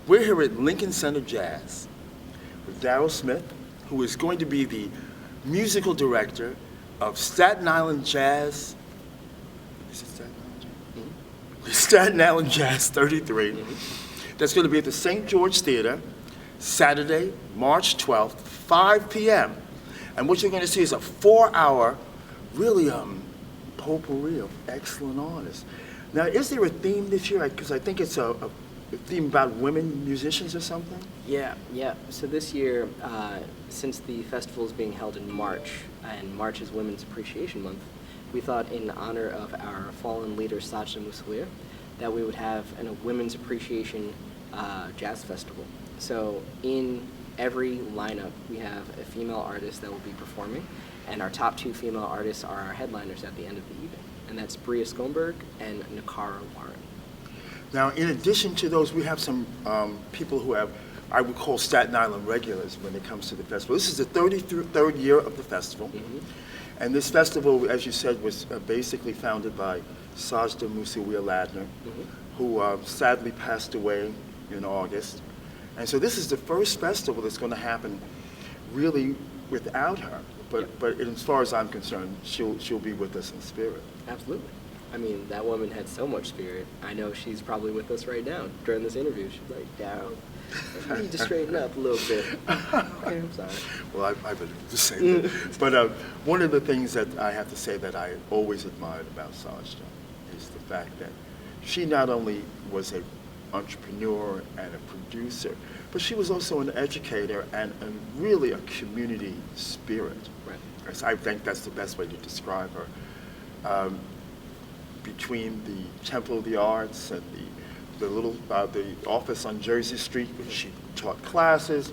We're here at Lincoln Center Jazz with Darrell Smith, who is going to be the musical director of Staten Island Jazz. Is it Staten Island Jazz? Mm-hmm. Staten Island Jazz 33. Mm-hmm. That's going to be at the St. George Theater, Saturday, March 12th, 5 p.m. And what you're going to see is a 4-hour, really potpourri of excellent artists. Now, is there a theme this year? Because I think it's a theme about women musicians or something? Yeah. So this year, since the festival is being held in March, and March is Women's Appreciation Month, we thought in honor of our fallen leader, Sajda Moussaouir, that we would have a Women's Appreciation Jazz Festival. So in every lineup, we have a female artist that will be performing, and our top 2 female artists are our headliners at the end of the evening, and that's Bria Skomberg and Nakara Warren. Now, in addition to those, we have some people who have, I would call Staten Island regulars when it comes to the festival. This is the 33rd year of the festival. Mm-hmm. And this festival, as you said, was basically founded by Sajda Moussaouir Ladner, mm-hmm. who sadly passed away in August. And so this is the first festival that's going to happen really without her. But as far as I'm concerned, she'll be with us in spirit. Absolutely. I mean, that woman had so much spirit. I know she's probably with us right now during this interview. She's like, Darrell, you need to straighten up a little bit. Okay, I'm sorry. Well, I better just say that. But one of the things that I have to say that I always admired about Sajda is the fact that she not only was an entrepreneur and a producer, but she was also an educator and really a community spirit. Right. So I think that's the best way to describe her. Between the Temple of the Arts and the office on Jersey Street, where she taught classes,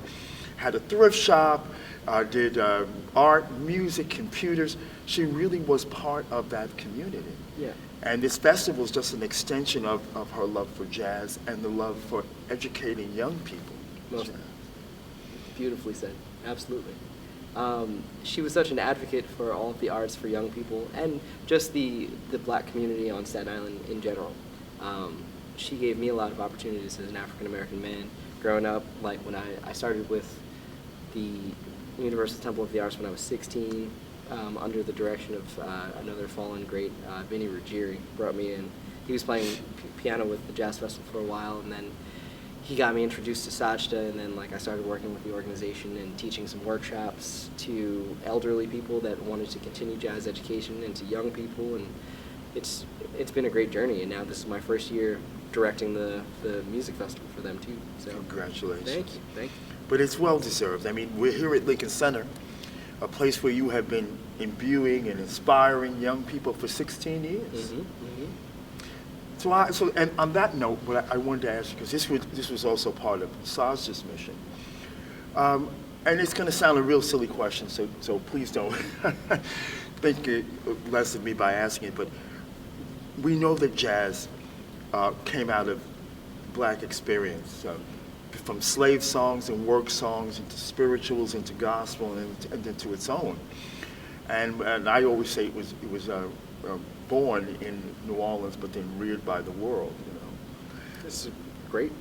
had a thrift shop, did art, music, computers. She really was part of that community. Yeah. And this festival is just an extension of her love for jazz and the love for educating young people. Most beautifully said. Absolutely. She was such an advocate for all of the arts for young people and just the black community on Staten Island in general. She gave me a lot of opportunities as an African-American man growing up. Like when I started with the Universal Temple of the Arts when I was 16, under the direction of another fallen great, Vinny Ruggieri, brought me in. He was playing piano with the Jazz Festival for a while, and then he got me introduced to Sajda, and then I started working with the organization and teaching some workshops to elderly people that wanted to continue jazz education and to young people, and it's been a great journey. And now this is my first year directing the music festival for them too. So congratulations. Thank you. But it's well deserved. I mean, we're here at Lincoln Center, a place where you have been imbuing and inspiring young people for 16 years. Mm-hmm. Mm-hmm. So and on that note, what I wanted to ask you, because this was also part of Sajda's mission, and it's going to sound a real silly question, so please don't think less of me by asking it, but we know that jazz came out of black experience, from slave songs and work songs into spirituals, into gospel, and into its own. And I always say it was born in New Orleans, but then reared by the world. This is a great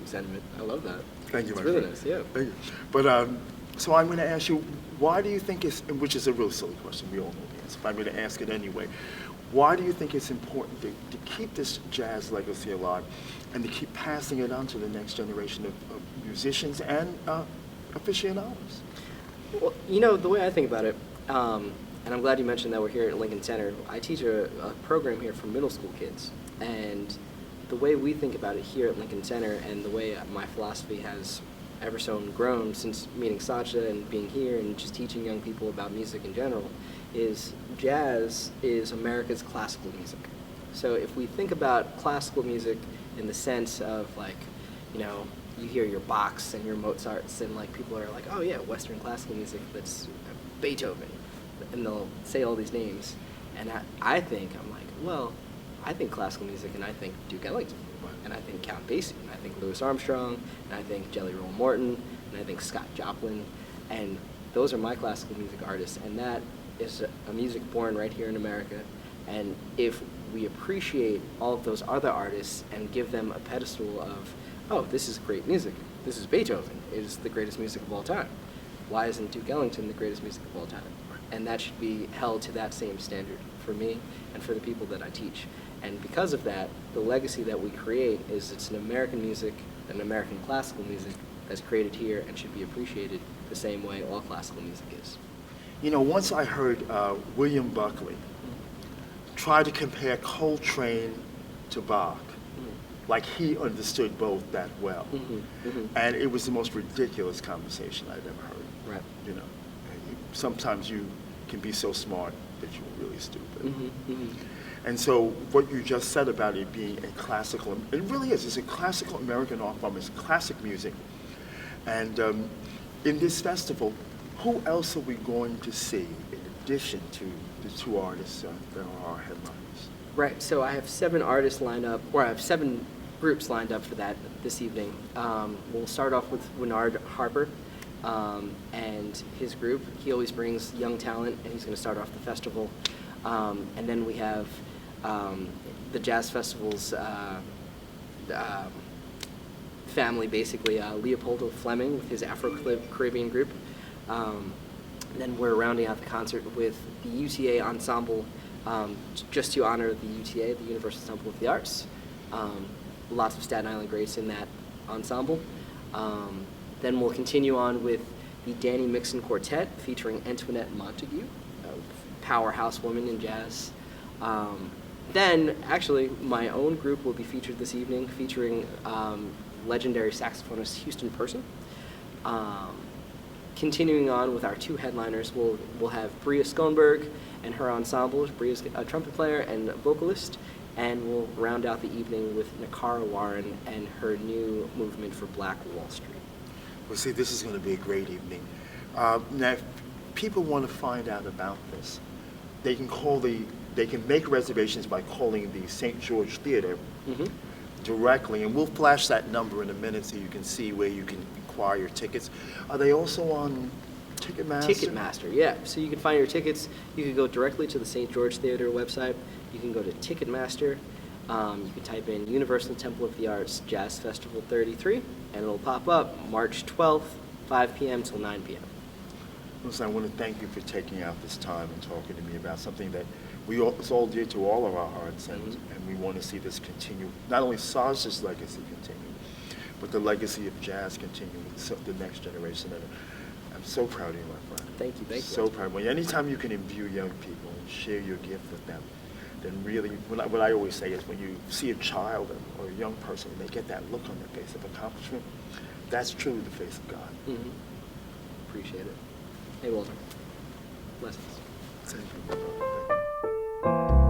sentiment. I love that. Thank you, it's my really friend. nice. Yeah. Thank you. But so I'm going to ask you, why do you think which is a real silly question, we all know the answer, but I'm going to ask it anyway. Why do you think it's important to keep this jazz legacy alive and to keep passing it on to the next generation of musicians and aficionados? Well, the way I think about it, and I'm glad you mentioned that we're here at Lincoln Center. I teach a program here for middle school kids, and the way we think about it here at Lincoln Center and the way my philosophy has ever so grown since meeting Sajda and being here and just teaching young people about music in general is jazz is America's classical music. So if we think about classical music in the sense of you hear your Bachs and your Mozarts and people are like, oh yeah, Western classical music, that's Beethoven. And they'll say all these names, and I think classical music, and I think Duke Ellington, and I think Count Basie, and I think Louis Armstrong, and I think Jelly Roll Morton, and I think Scott Joplin, and those are my classical music artists, and that is a music born right here in America. And if we appreciate all of those other artists and give them a pedestal of oh, this is great music. This is Beethoven. It is the greatest music of all time. Why isn't Duke Ellington the greatest music of all time? And that should be held to that same standard for me and for the people that I teach. And because of that, the legacy that we create is it's an American music, an American classical music that's created here and should be appreciated the same way all classical music is. You know, once I heard William Buckley try to compare Coltrane to Bach, like he understood both that well. And it was the most ridiculous conversation I'd ever heard. Right. You know, sometimes you can be so smart that you're really stupid. And so what you just said about it being a classical, it really is, it's a classical American art form, it's classic music. And in this festival, who else are we going to see in addition to the two artists that are our headliners? Right, so I have 7 artists lined up, or I have 7 groups lined up for that this evening. We'll start off with Winard Harper and his group. He always brings young talent, and he's going to start off the festival. And then we have the Jazz Festival's family, basically, Leopoldo Fleming with his Afro-Caribbean group. Then we're rounding out the concert with the UTA Ensemble, just to honor the UTA, the Universal Temple of the Arts. Lots of Staten Island greats in that ensemble. Then we'll continue on with the Danny Mixon Quartet featuring Antoinette Montague, a powerhouse woman in jazz. Then, actually, my own group will be featured this evening, featuring legendary saxophonist Houston Person. Continuing on with our 2 headliners, we'll have Bria Schoenberg and her ensemble. Bria's a trumpet player and vocalist, and we'll round out the evening with Nakara Warren and her new movement for Black Wall Street. Well, see, this is going to be a great evening. Now, if people want to find out about this, they can make reservations by calling the St. George Theater directly, and we'll flash that number in a minute so you can see where you can acquire your tickets. Are they also on Ticketmaster? Ticketmaster, yeah. So you can find your tickets. You can go directly to the St. George Theater website. You can go to Ticketmaster. You can type in Universal Temple of the Arts Jazz Festival 33, and it'll pop up March 12th, 5 p.m. till 9 p.m. Listen, I want to thank you for taking out this time and talking to me about something that it's all dear to all of our hearts, and we want to see this continue. Not only Saj's legacy continue, but the legacy of jazz continue with the next generation. And I'm so proud of you, my friend. Thank you. So proud of you. Anytime you can imbue young people and share your gift with them, then really, what I always say is when you see a child or a young person and they get that look on their face of accomplishment, that's truly the face of God. Appreciate it. Hey, Walter. Blessings. Thank you.